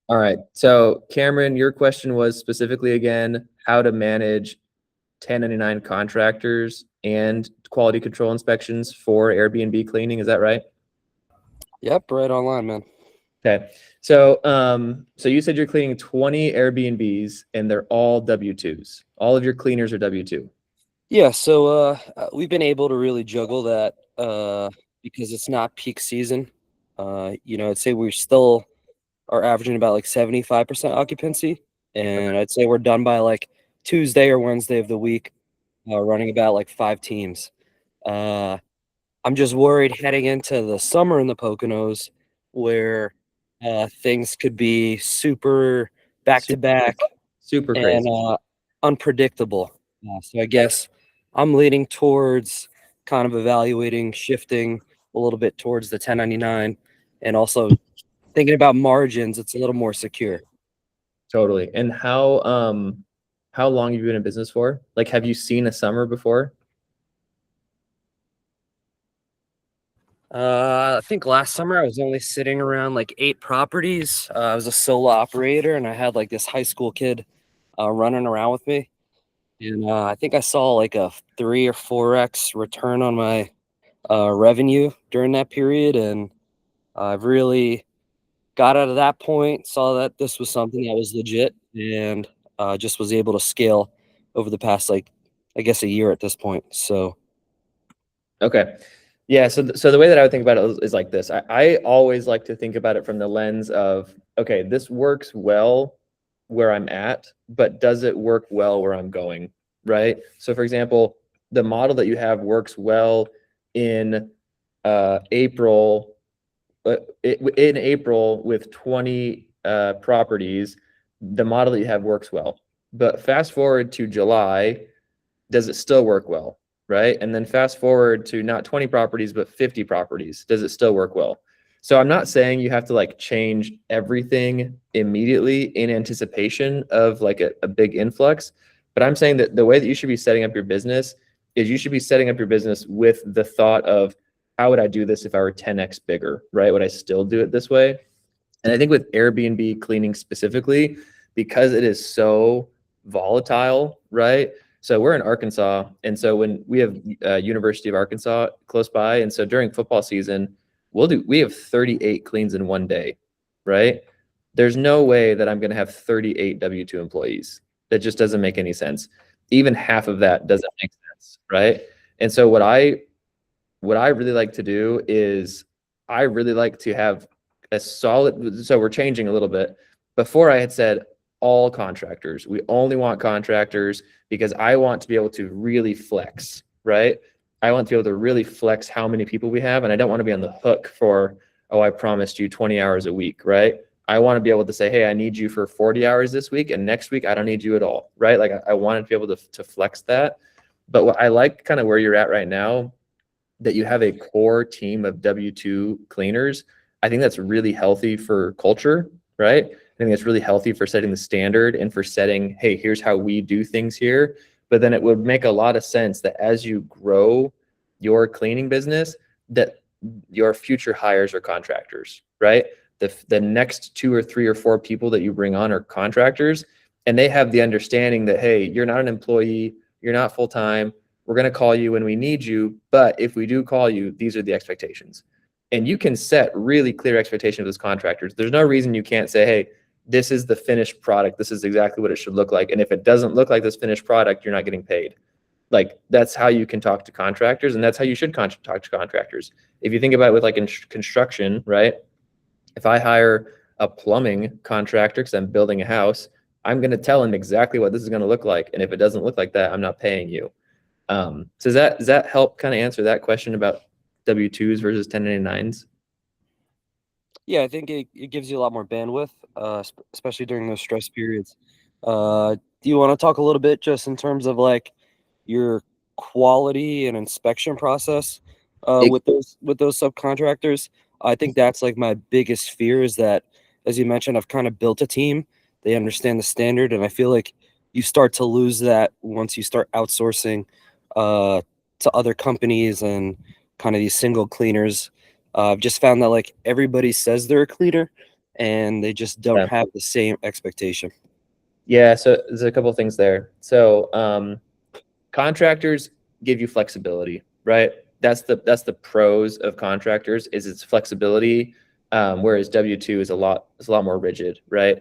All right. So Cameron, your question was specifically again, how to manage 1099 contractors and quality control inspections for Airbnb cleaning. Is that right? Yep, right online, man. Okay. So you said you're cleaning 20 Airbnbs and they're all W-2s. All of your cleaners are W-2. Yeah, so we've been able to really juggle that because it's not peak season. I'd say we still are averaging about like 75% occupancy, and I'd say we're done by like Tuesday or Wednesday of the week, running about like 5 teams. Uh, I'm just worried heading into the summer in the Poconos where things could be super back to Super, back super and crazy. unpredictable. So I guess I'm leaning towards kind of evaluating, shifting a little bit towards the 1099, and also thinking about margins. It's a little more secure. Totally. And how long have you been in business for? Like, have you seen a summer before? I think last summer I was only sitting around like 8 properties. I was a solo operator, and I had like this high school kid running around with me. And I think I saw like a 3 or 4x return on my revenue during that period. And I've really got out of that point, saw that this was something that was legit, and just was able to scale over the past, like, I guess, a year at this point. So, Okay. Yeah. So the way that I would think about it is like this. I always like to think about it from the lens of, okay, this works well where I'm at, but does it work well where I'm going? Right. So for example, the model that you have works well in April, in April with 20 properties, the model that you have works well. But fast forward to July, does it still work well? Right. And then fast forward to not 20 properties, but 50 properties. Does it still work well? So I'm not saying you have to like change everything immediately in anticipation of like a big influx, but I'm saying that the way that you should be setting up your business is you should be setting up your business with the thought of how would I do this if I were 10x bigger, right? Would I still do it this way? And I think with Airbnb cleaning specifically, because it is so volatile, right? So we're in Arkansas, and so when we have University of Arkansas close by, and so during football season, we have 38 cleans in one day, right? There's no way that I'm going to have 38 W-2 employees. That just doesn't make any sense. Even half of that doesn't make sense, right? And so what I really like to do is I really like to have a solid, so we're changing a little bit. Before I had said all contractors. We only want contractors because I want to be able to really flex, right? I want to be able to really flex how many people we have. And I don't want to be on the hook for, oh, I promised you 20 hours a week, right? I want to be able to say, hey, I need you for 40 hours this week, and next week I don't need you at all, right? Like I wanted to be able to flex that. But what I like kind of where you're at right now, that you have a core team of W-2 cleaners. I think that's really healthy for culture, right? I think that's really healthy for setting the standard and for setting, hey, here's how we do things here. But then it would make a lot of sense that as you grow your cleaning business, that your future hires are contractors, right? The next 2 or 3 or 4 people that you bring on are contractors, and they have the understanding that, hey, you're not an employee, you're not full-time, we're going to call you when we need you, but if we do call you, these are the expectations. And you can set really clear expectations with contractors. There's no reason you can't say, hey, this is the finished product. This is exactly what it should look like. And if it doesn't look like this finished product, you're not getting paid. Like that's how you can talk to contractors, and that's how you should talk to contractors. If you think about it with like in construction, right? If I hire a plumbing contractor because I'm building a house, I'm going to tell him exactly what this is going to look like. And if it doesn't look like that, I'm not paying you. So does that help kind of answer that question about W-2s versus 1099s? yeah, I think it gives you a lot more bandwidth, especially during those stress periods. Do you want to talk a little bit just in terms of like your quality and inspection process It, with those subcontractors? I think that's like my biggest fear is that, as you mentioned, I've kind of built a team. They understand the standard, and I feel like you start to lose that once you start outsourcing uh, to other companies and kind of these single cleaners. I've just found that like everybody says they're a cleaner, and they just don't Yeah. have the same expectation. Yeah, so there's a couple things there. So contractors give you flexibility, right? That's the pros of contractors is its flexibility, whereas W-2 is a lot more rigid, right?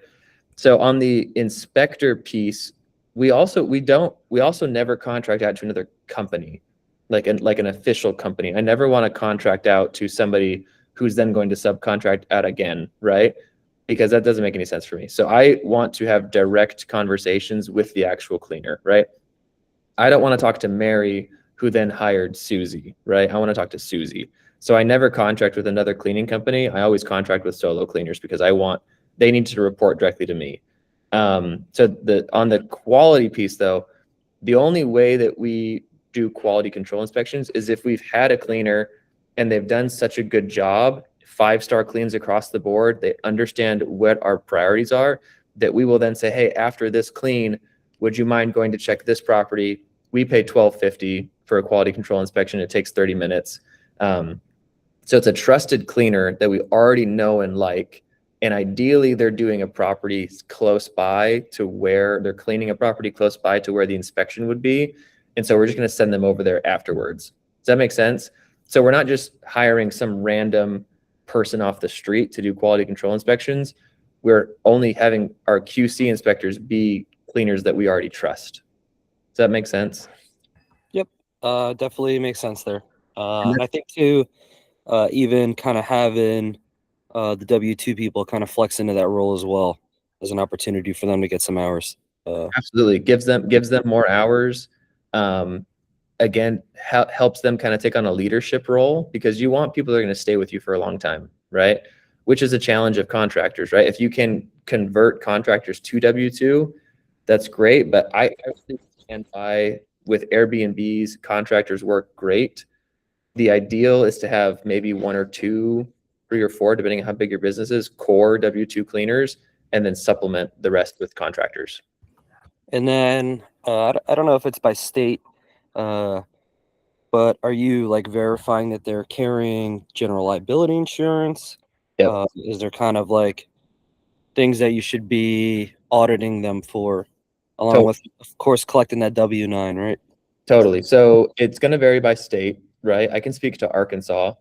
So on the inspector piece, we also never contract out to another company, like an official company. I never want to contract out to somebody who's then going to subcontract out again, right? Because that doesn't make any sense for me. So I want to have direct conversations with the actual cleaner, right? I don't want to talk to Mary, who then hired Susie, right? I want to talk to Susie. So I never contract with another cleaning company. I always contract with solo cleaners because they need to report directly to me. So on the quality piece though, the only way that we do quality control inspections is if we've had a cleaner and they've done such a good job, 5-star cleans across the board, they understand what our priorities are, that we will then say, hey, after this clean, would you mind going to check this property? We pay $12.50 for a quality control inspection. It takes 30 minutes. So it's a trusted cleaner that we already know and like. And ideally, they're doing a property close by to where they're cleaning a property close by to where the inspection would be. And so we're just going to send them over there afterwards. Does that make sense? So we're not just hiring some random person off the street to do quality control inspections. We're only having our QC inspectors be cleaners that we already trust. Does that make sense? Yep, definitely makes sense there. And I think too, even kind of having the W-2 people kind of flex into that role as well as an opportunity for them to get some hours. Absolutely. Gives them more hours. Again, helps them kind of take on a leadership role because you want people that are going to stay with you for a long time, right? Which is a challenge of contractors, right? If you can convert contractors to W-2, that's great. But I actually stand by with Airbnbs, contractors work great. The ideal is to have maybe 1 or 2, 3 or 4, depending on how big your business is, core W-2 cleaners, and then supplement the rest with contractors. And then I don't know if it's by state, but are you like verifying that they're carrying general liability insurance? Yep. Is there kind of like things that you should be auditing them for, along with, of course, collecting that W-9, right? Totally. So it's going to vary by state, right? I can speak to Arkansas,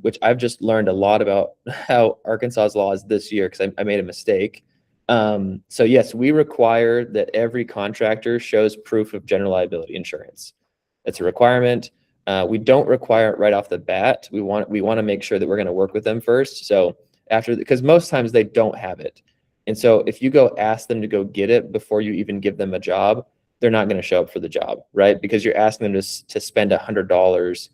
which I've just learned a lot about how Arkansas's law is this year because I made a mistake. So yes, we require that every contractor shows proof of general liability insurance. It's a requirement. We don't require it right off the bat. We want to make sure that we're going to work with them first. So because most times they don't have it. And so if you go ask them to go get it before you even give them a job, they're not going to show up for the job, right? Because you're asking them to spend $100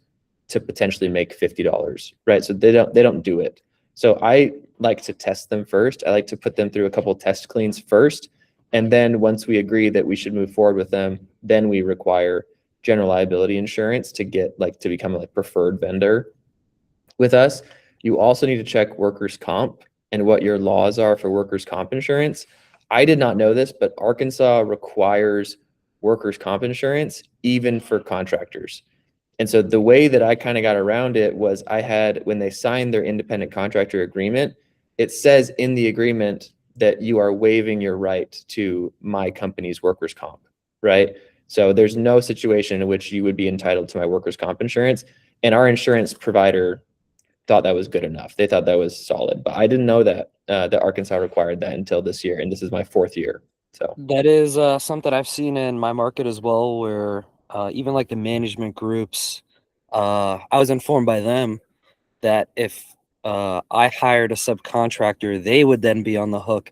to potentially make $50, right? So they don't do it. So I like to test them first. I like to put them through a couple test cleans first. And then once we agree that we should move forward with them, then we require general liability insurance to become a preferred vendor with us. You also need to check workers' comp and what your laws are for workers' comp insurance. I did not know this, but Arkansas requires workers' comp insurance even for contractors. And so the way that I kind of got around it was when they signed their independent contractor agreement, it says in the agreement that you are waiving your right to my company's workers' comp, right? So there's no situation in which you would be entitled to my workers' comp insurance. And our insurance provider thought that was good enough. They thought that was solid, but I didn't know that Arkansas required that until this year, and this is my 4th year. So that is something I've seen in my market as well, where even like the management groups, I was informed by them that if I hired a subcontractor, they would then be on the hook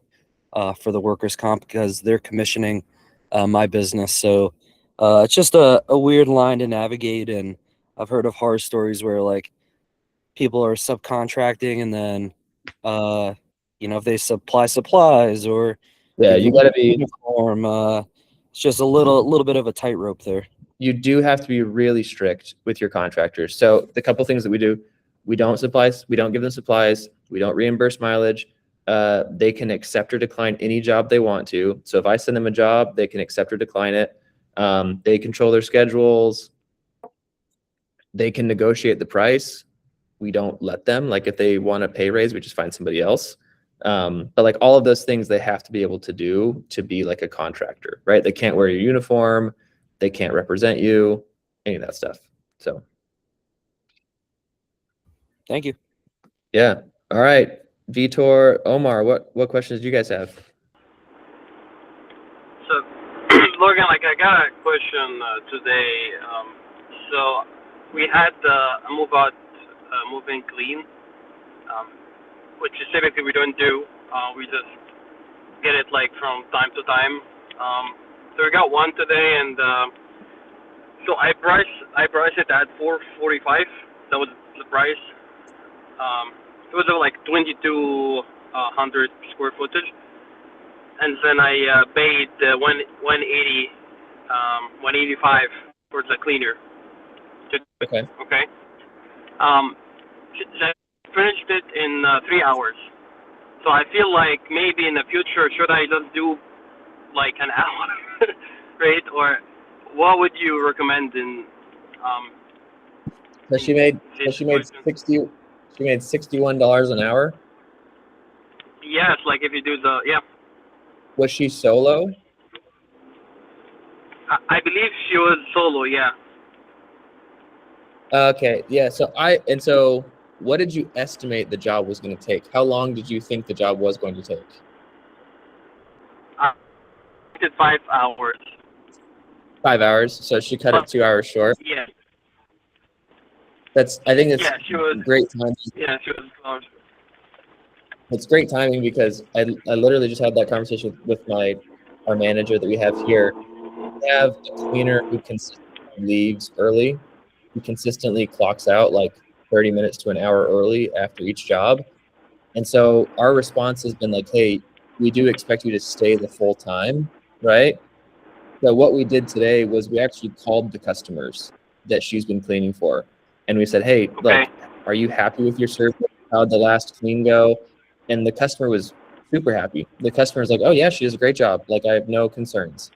for the workers' comp because they're commissioning my business. So it's just a weird line to navigate. And I've heard of horror stories where like people are subcontracting and then, if they supply supplies or yeah, give you them got to a be uniform, it's just a little bit of a tightrope there. you do have to be really strict with your contractors. So the couple things that we do, we don't give them supplies, we don't reimburse mileage. They can accept or decline any job they want to. So if I send them a job, they can accept or decline it. They control their schedules. They can negotiate the price. We don't let them. Like if they want a pay raise, we just find somebody else. But like all of those things they have to be able to do to be like a contractor, right? They can't wear your uniform, they can't represent you, any of that stuff. So Thank you. yeah. All right. Vitor, Omar, what questions do you guys have? So, Logan, like I got a question today. So we had a move in clean, um, which is typically we don't do. We just get it like from time to time. So we got one today, and so I priced it at 445. That was the price. It was like 2,200 square footage, and then I paid 180, 185 for the cleaner. Okay. Okay. I finished it in 3 hours. So I feel like maybe in the future, should I just do like an hour, right? Or what would you recommend in So she made situation? she made $61 an hour. Yes, like if you do the Was she solo? I believe she was solo. Yeah. Okay, yeah. So what did you estimate the job was going to take? How long did you think the job was going to take? I did 5 hours. 5 hours. So she cut it 2 hours short. Yeah. I think it's Yeah, she was. great timing. Yeah, she was close. It's great timing because I literally just had that conversation with our manager that we have here. We have a cleaner who consistently leaves early, who consistently clocks out like 30 minutes to an hour early after each job. And so our response has been like, hey, we do expect you to stay the full time, right? So what we did today was we actually called the customers that she's been cleaning for. And we said, hey, Okay. like, are you happy with your service? How'd the last clean go? And the customer was super happy. The customer was like, oh yeah, she does a great job. Like, I have no concerns.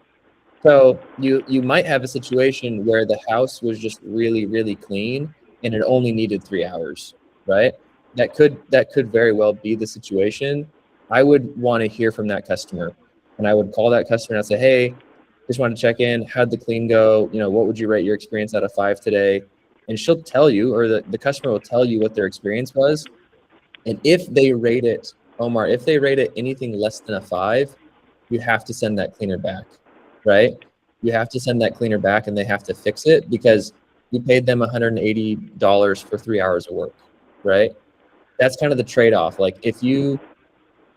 So you might have a situation where the house was just really, really clean and it only needed 3 hours, right? That could very well be the situation. I would want to hear from that customer, and I would call that customer and I'd say, hey, just wanted to check in. How'd the clean go? What would you rate your experience out of 5 today? And she'll tell you, or the customer will tell you what their experience was. And if they rate it, Omar, if they rate it anything less than a 5, you have to send that cleaner back, right? You have to send that cleaner back and they have to fix it because you paid them $180 for 3 hours of work, right? That's kind of the trade-off. Like if you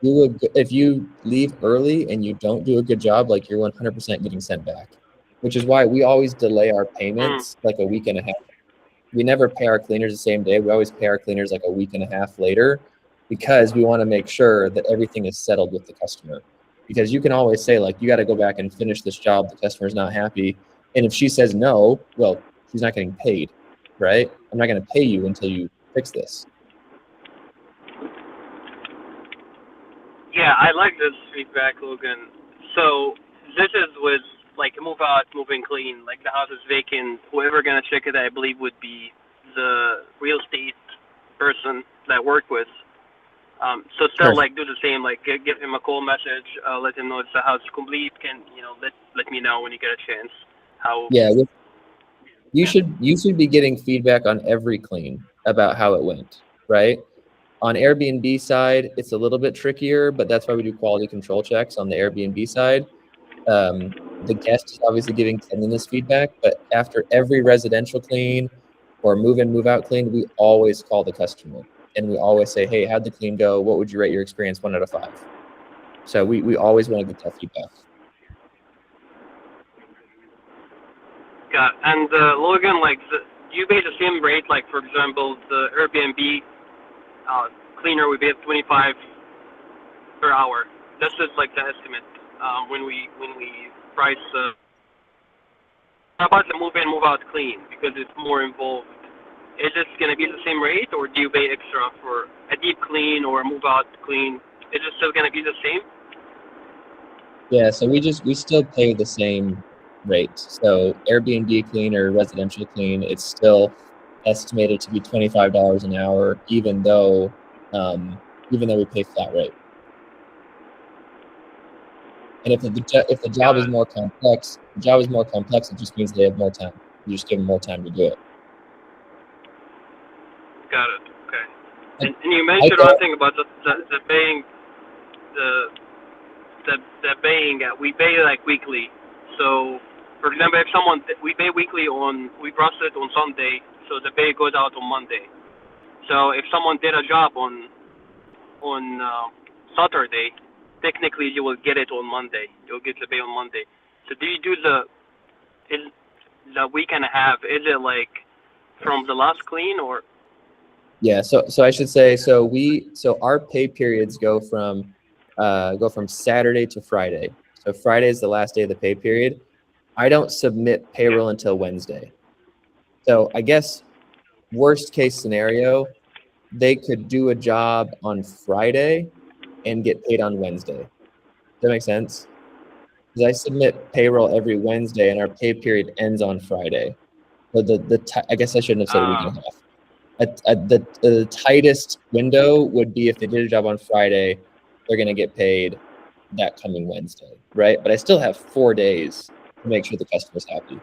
leave early and you don't do a good job, like you're 100% getting sent back, which is why we always delay our payments like a week and a half. We never pay our cleaners the same day. We always pay our cleaners like a week and a half later because we want to make sure that everything is settled with the customer. Because you can always say, like, you got to go back and finish this job. The customer's not happy. And if she says no, well, she's not getting paid, right? I'm not going to pay you until you fix this. Yeah, I like this feedback, Logan. So this is with like move out, moving clean. Like the house is vacant. Whoever gonna check it, I believe, would be the real estate person that I work with. So still Sure. like do the same. Like give him a call message. Let him know it's the house is complete. Can let me know when you get a chance. How? Yeah, you should be getting feedback on every clean about how it went, right? On Airbnb side, it's a little bit trickier, but that's why we do quality control checks on the Airbnb side. The guest is obviously giving cleanliness feedback, but after every residential clean or move-in, move-out clean, we always call the customer and we always say, hey, how'd the clean go? What would you rate your experience 1 out of 5? So we always want to get that feedback. Got and Logan, like do you pay the same rate? Like for example, the Airbnb cleaner we pay 25 per hour. This is like the estimate when we price about the move in move out clean because it's more involved. Is it gonna be the same rate or do you pay extra for a deep clean or a move out clean? Is it still gonna be the same? Yeah, so we still pay the same rate. So Airbnb clean or residential clean, it's still estimated to be $25 an hour, even though we pay flat rate. And if the job is more complex, it just means they have more time. You just give them more time to do it. Got it. Okay. And And you mentioned one thing about the paying the paying. We pay like weekly. So, for example, if we pay weekly we process it on Sunday, so the pay goes out on Monday. So if someone did a job on Saturday, technically you will get it on Monday. You'll get the pay on Monday. So do you do the week and a half? Is it like from the last clean or? Yeah, so I should say, so our pay periods go from Saturday to Friday. So Friday is the last day of the pay period. I don't submit payroll until Wednesday. So I guess worst case scenario, they could do a job on Friday and get paid on Wednesday. Does that make sense? Because I submit payroll every Wednesday and our pay period ends on Friday. So I guess I shouldn't have said a week and a half. The tightest window would be if they did a job on Friday, they're going to get paid that coming Wednesday, right? But I still have 4 days to make sure the customer's happy.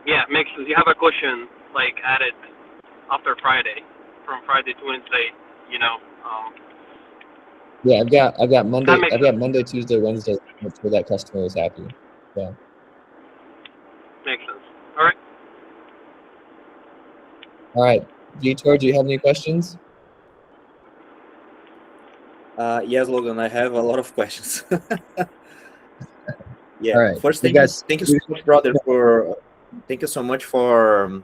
Yeah, makes sense. You have a cushion like added after Friday, from Friday to Wednesday. You know. Yeah, I've got Monday, sense. Monday, Tuesday, Wednesday to make sure that customer is happy. Yeah. Makes sense. All right. All right, Vitor, do you have any questions? Yes, Logan, I have a lot of questions. Yeah. All right. First, You thank guys- you so much, brother, thank you so much for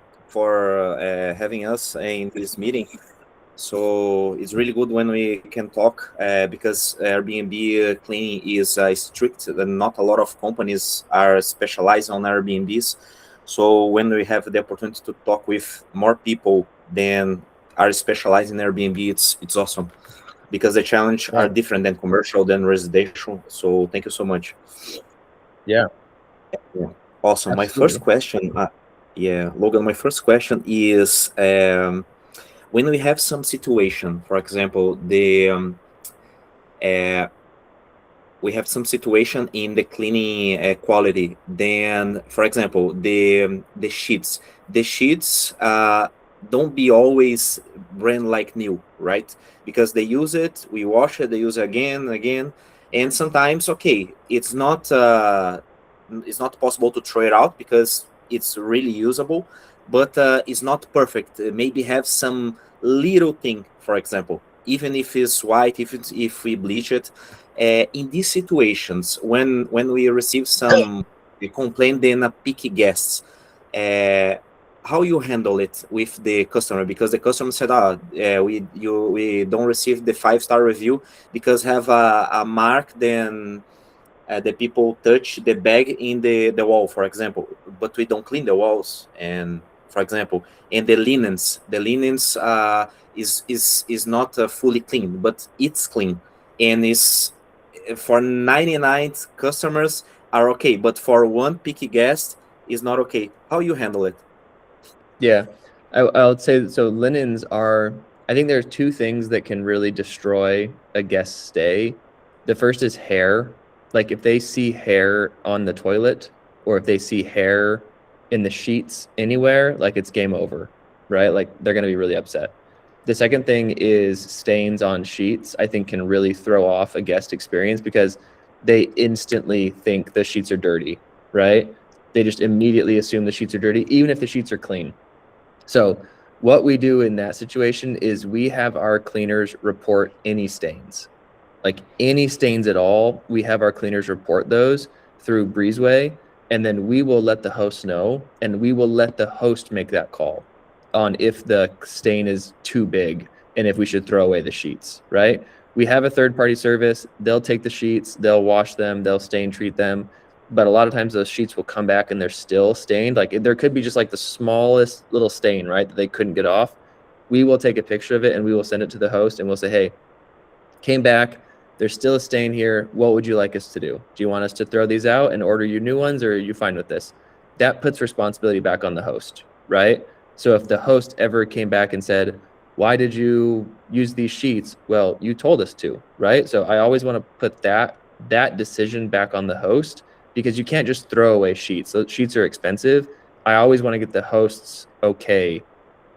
having us in this meeting. So it's really good when we can talk because Airbnb cleaning is strict, and not a lot of companies are specialized on Airbnbs. So when we have the opportunity to talk with more people than are specialized in Airbnb, it's awesome, because the challenge are different than commercial, than residential. So thank you so much. Yeah. Awesome. My Absolutely. first question, Logan, my first question is, when we have some situation, for example, we have some situation in the cleaning quality, then, for example, the sheets don't be always brand like new, right? Because they use it, we wash it, they use it again, and sometimes, okay, it's not possible to throw it out because it's really usable, but it's not perfect. Maybe have some little thing, for example, even if it's white, if we bleach it. In these situations, when we receive some complaint, then a picky guests, how you handle it with the customer? Because the customer said, we don't receive the 5-star review because have a mark, then the people touch the bag in the wall, for example, but we don't clean the walls, and for example, and the linens is not fully clean, but it's clean, and is for 99 customers are okay, but for one picky guest is not okay. How you handle it? Yeah, I would say, so linens are, I think there's 2 things that can really destroy a guest stay. The first is hair. Like if they see hair on the toilet, or if they see hair in the sheets anywhere, like it's game over, right? Like they're going to be really upset. The second thing is stains on sheets, I think can really throw off a guest experience because they instantly think the sheets are dirty, right? They just immediately assume the sheets are dirty, even if the sheets are clean. So what we do in that situation is we have our cleaners report any stains. Like any stains at all, we have our cleaners report those through Breezeway, and then we will let the host know, and we will let the host make that call on if the stain is too big and if we should throw away the sheets, right? We have a third-party service. They'll take the sheets, they'll wash them, they'll stain treat them. But a lot of times those sheets will come back and they're still stained. Like there could be just like the smallest little stain, right, that they couldn't get off. We will take a picture of it and we will send it to the host and we'll say, hey, came back, there's still a stain here. What would you like us to do? Do you want us to throw these out and order you new ones, or are you fine with this? That puts responsibility back on the host, right? So if the host ever came back and said, why did you use these sheets? Well, you told us to, right? So I always want to put that that decision back on the host, because you can't just throw away sheets. So sheets are expensive. I always want to get the host's okay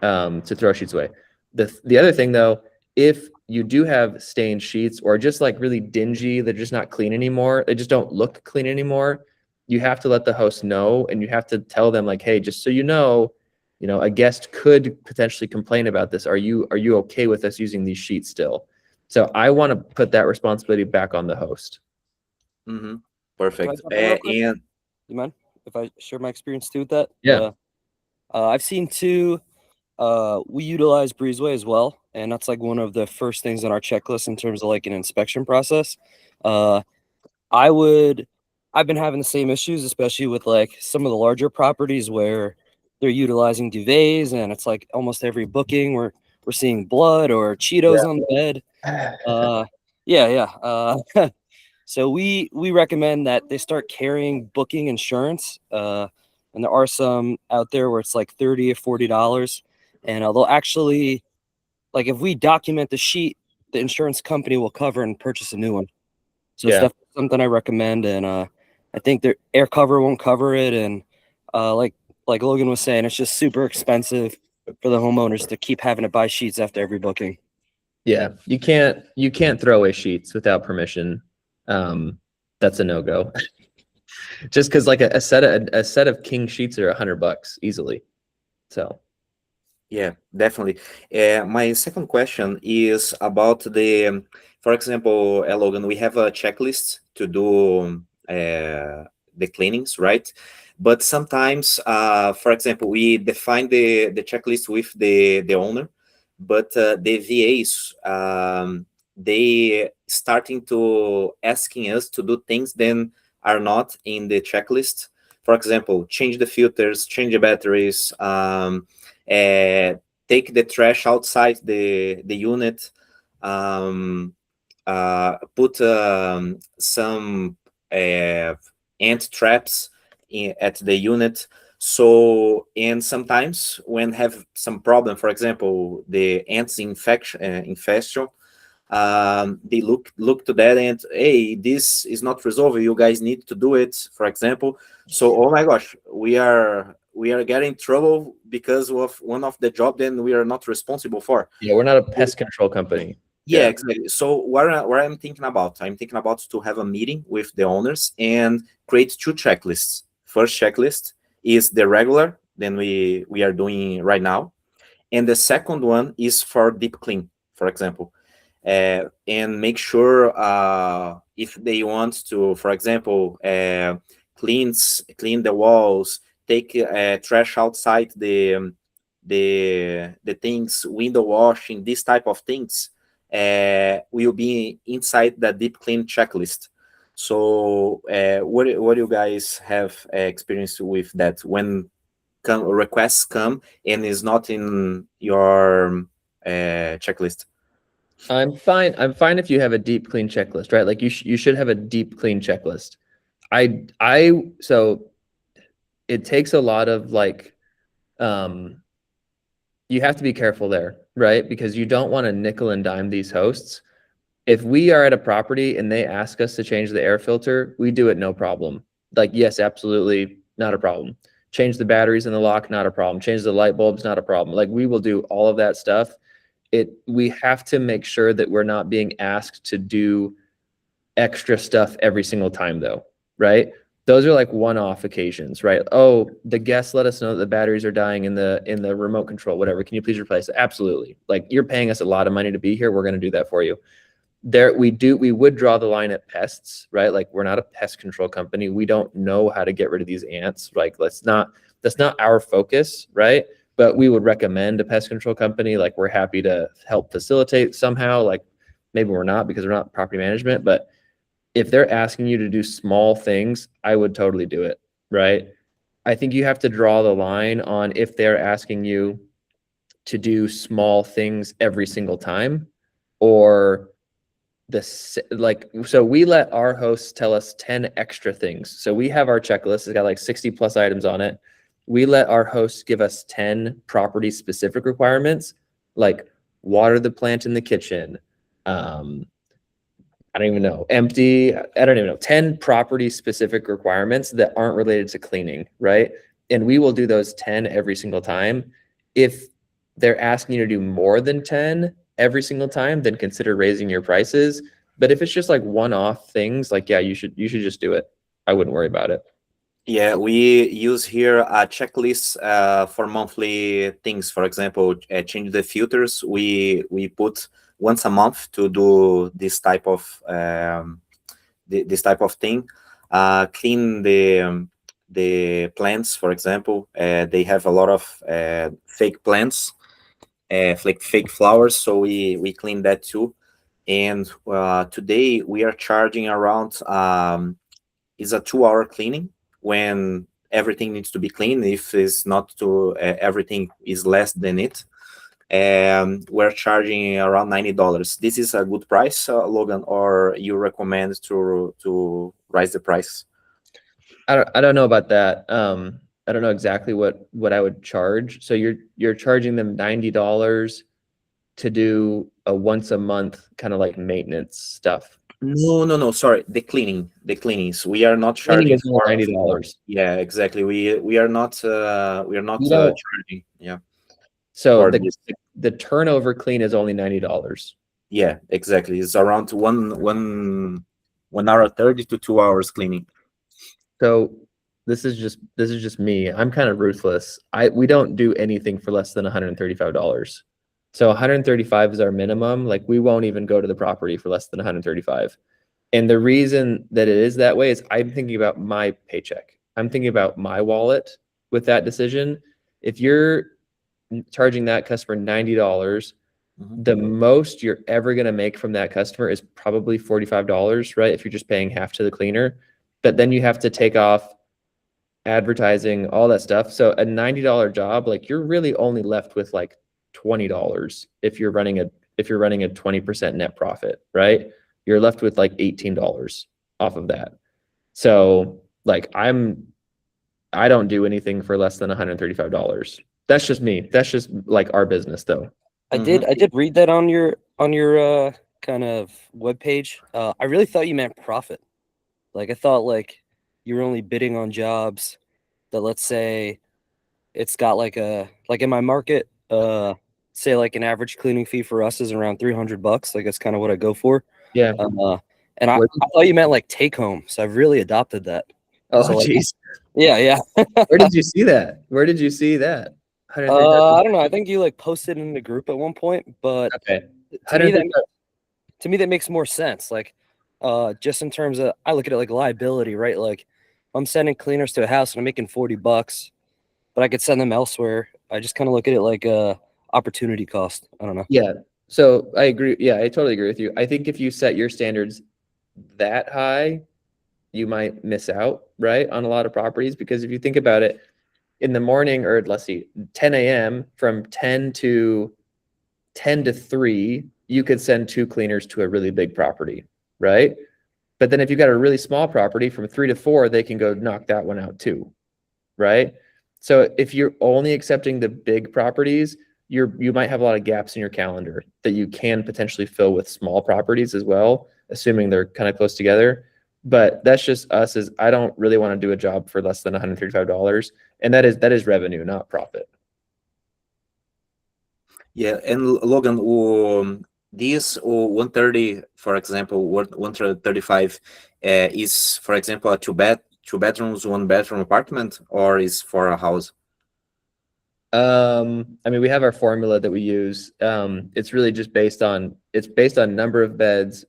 to throw sheets away. The other thing though, if you do have stained sheets or just like really dingy, they're just not clean anymore, they just don't look clean anymore, you have to let the host know, and you have to tell them like, hey, just so you know, a guest could potentially complain about this. Are you okay with us using these sheets still? So I want to put that responsibility back on the host. Mm-hmm. Can Perfect. I jump in real quick? And You mind if I share my experience too with that? Yeah. I've seen two. We utilize Breezeway as well, and that's like one of the first things on our checklist in terms of like an inspection process. I've been having the same issues, especially with like some of the larger properties where they're utilizing duvets, and it's like almost every booking we're seeing blood or Cheetos on the bed. So we recommend that they start carrying booking insurance. And there are some out there where it's like $30 or $40, and they'll actually, like, if we document the sheet, the insurance company will cover and purchase a new one. So it's Yeah. definitely something I recommend, and I think their air cover won't cover it, and like Logan was saying, it's just super expensive for the homeowners to keep having to buy sheets after every booking. Yeah, you can't throw away sheets without permission. That's a no-go. Just because like a set of king sheets are $100 easily. So yeah, definitely. My second question is about the, for example, Logan, we have a checklist to do the cleanings, right? But sometimes, for example, we define the checklist with the owner, but the VAs, they starting to asking us to do things then are not in the checklist. For example, change the filters, change the batteries, uh, take the trash outside the unit, put some ant traps at the unit. So, and sometimes when have some problem, for example, the ants infestation, they look to that and, hey, this is not resolved, you guys need to do it, for example. So, oh my gosh, we are getting in trouble because of one of the job then we are not responsible for. yeah, we're not a pest control company. Yeah, Yeah. exactly. So what I'm thinking about, to have a meeting with the owners and create two checklists. First checklist is the regular, then we are doing right now, and the second one is for deep clean, for example, and make sure if they want to, for example, clean the walls, take trash outside the things, window washing, this type of things will be inside the deep clean checklist. So what do you guys have experience with that when requests come and is not in your checklist? I'm fine if you have a deep clean checklist, right? Like you should have a deep clean checklist. So it takes a lot of like you have to be careful there, right? Because you don't want to nickel and dime these hosts. If we are at a property and they ask us to change the air filter, we do it no problem. Like, yes, absolutely, not a problem. Change the batteries in the lock, not a problem. Change the light bulbs, not a problem. Like, we will do all of that stuff. We have to make sure that we're not being asked to do extra stuff every single time though, right? Those are like one-off occasions, right? Oh, the guests let us know that the batteries are dying in the remote control, whatever. Can you please replace it? Absolutely. Like, you're paying us a lot of money to be here. We're going to do that for you. We would draw the line at pests, right? Like, we're not a pest control company. We don't know how to get rid of these ants. Like, that's not our focus, right? But we would recommend a pest control company. Like, we're happy to help facilitate somehow. Like, maybe we're not because we're not property management, but if they're asking you to do small things, I would totally do it, right? I think you have to draw the line on if they're asking you to do small things every single time, or so we let our hosts tell us 10 extra things. So we have our checklist, it's got like 60 plus items on it. We let our hosts give us 10 property specific requirements, like water the plant in the kitchen, I don't even know, empty, I don't even know, 10 property specific requirements that aren't related to cleaning, right? And we will do those 10 every single time. If they're asking you to do more than 10 every single time, then consider raising your prices. But if it's just like one-off things, like, yeah, you should just do it. I wouldn't worry about it. Yeah, we use here a checklist for monthly things. For example, change the filters. We put once a month to do this type of this type of thing. Clean the plants, for example. They have a lot of fake plants, fake flowers, so we clean that too. And today we are charging around is a 2 hour cleaning when everything needs to be clean. If it's not to everything is less than it, we're charging around $90. This is a good price, Logan, or you recommend to raise the price? I don't know about that. I don't know exactly what I would charge. So you're charging them $90 to do a once a month kind of like maintenance stuff. No. Sorry, the cleanings. We are not Cleaning charging is only for $90. yeah, exactly. We are not You don't- charging. Yeah, So for the this. the turnover clean is only $90. Yeah, exactly. It's around 1 hour 30 to 2 hours cleaning. So this is just me. I'm kind of ruthless. We don't do anything for less than $135. So 135 is our minimum. Like we won't even go to the property for less than 135. And the reason that it is that way is I'm thinking about my paycheck. I'm thinking about my wallet with that decision. If you're charging that customer $90, the most you're ever going to make from that customer is probably $45, right? If you're just paying half to the cleaner. But then you have to take off advertising, all that stuff. So a $90 job, like you're really only left with like $20 if you're running a 20% net profit, right? You're left with like $18 off of that. So like I don't do anything for less than $135. That's just me. That's just like our business though. I did read that on your kind of webpage. I really thought you meant profit. Like I thought like you were only bidding on jobs that, let's say, it's got like in my market, say like an average cleaning fee for us is around $300. Like that's kind of what I go for. Yeah. And I thought you meant like take home, so I've really adopted that. Oh, So, like, geez. yeah. Where did you see that? Where did you see that? I don't know. I think you like posted in the group at one point, but Okay. to me that makes more sense. Like, just in terms of, I look at it like liability, right? Like, I'm sending cleaners to a house and I'm making $40, but I could send them elsewhere. I just kind of look at it like opportunity cost. I don't know. Yeah. So I agree. Yeah, I totally agree with you. I think if you set your standards that high, you might miss out, right, on a lot of properties. Because if you think about it, in the morning, or let's see, 10 a.m. from 10 to 3, you could send 2 cleaners to a really big property, right? But then if you got a really small property from 3 to 4, they can go knock that one out too, right? So if you're only accepting the big properties, you might have a lot of gaps in your calendar that you can potentially fill with small properties as well, assuming they're kind of close together. But that's just us. Is I don't really want to do a job for less than $135, and that is revenue, not profit. Yeah, and Logan, this 130, for example, 135 is, for example, a two bedrooms, 1 bedroom apartment, or is for a house? I mean, we have our formula that we use. It's really just based on number of beds,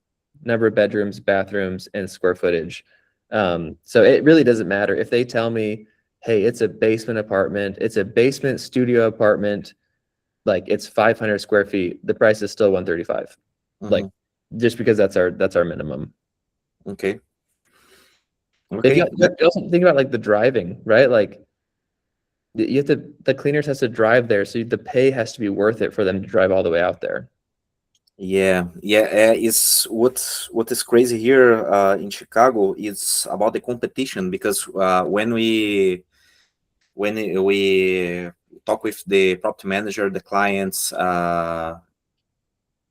number of bedrooms, bathrooms, and square footage. So it really doesn't matter if they tell me, hey, it's a basement apartment, it's a basement studio apartment, like it's 500 square feet, the price is still 135. Like just because that's our minimum. Okay. If you also think about like the driving, right? Like the cleaners has to drive there, so the pay has to be worth it for them to drive all the way out there. Yeah. It's what is crazy here in Chicago is about the competition, because when we talk with the property manager, the clients,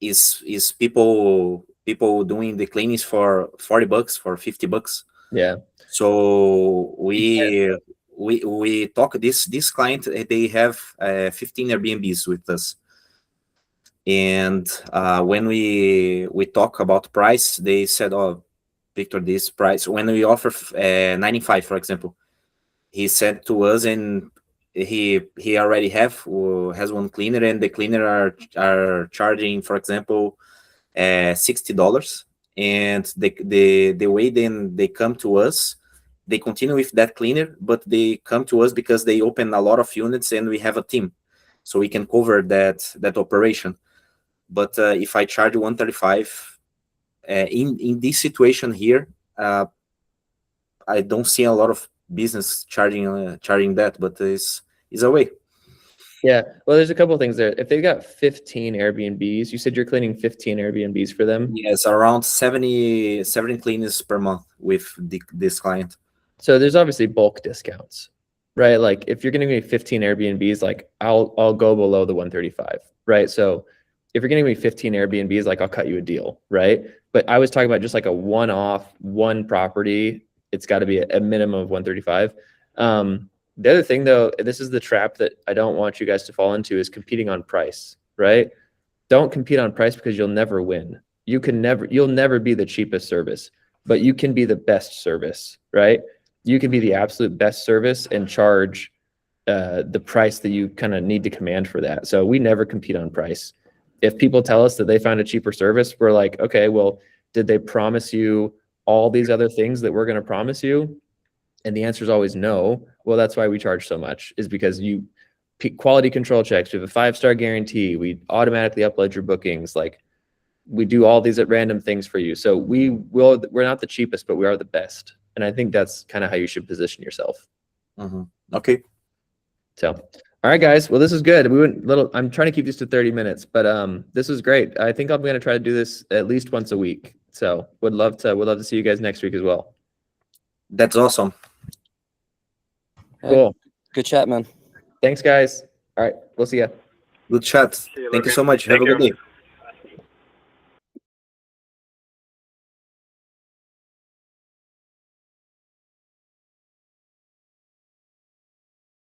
is people people doing the cleanings for $40, for $50. Yeah. So we talk this client, they have 15 Airbnbs with us, and when we talk about price, they said, "Oh, Victor, this price." When we offer 95, for example, he said to us, and he already has one cleaner, and the cleaner are charging, for example, $60, and the way then they come to us, they continue with that cleaner, but they come to us because they open a lot of units, and we have a team, so we can cover that operation. But if I charge 135 in this situation here, I don't see a lot of business charging that, but it's a way. Yeah. Well, there's a couple of things there. If they've got 15 Airbnbs, you said you're cleaning 15 Airbnbs for them. Yes, around 70 cleanings per month with this client. So there's obviously bulk discounts, right? Like if you're going to give me 15 Airbnbs, like I'll go below the 135, right? So if you're going to give me 15 Airbnbs, like I'll cut you a deal, right? But I was talking about just like a one-off, one property. It's got to be a minimum of 135. The other thing though, this is the trap that I don't want you guys to fall into, is competing on price, right? Don't compete on price, because you'll never win. You'll never be the cheapest service, but you can be the best service, right? You can be the absolute best service and charge the price that you kind of need to command for that. So we never compete on price. If people tell us that they found a cheaper service, we're like, okay, well, did they promise you all these other things that we're going to promise you? And the answer is always no. Well, that's why we charge so much, is because quality control checks. We have a 5-star guarantee. We automatically upload your bookings. Like we do all these at random things for you. So we're not the cheapest, but we are the best. And I think that's kind of how you should position yourself. Mm-hmm. Okay. So, all right, guys. Well, this is good. I'm trying to keep this to 30 minutes, but this was great. I think I'm going to try to do this at least once a week. So would love to see you guys next week as well. That's awesome. Cool. Good chat, man. Thanks, guys. All right. We'll see you. Good chat. Thank you so much. Have a good day.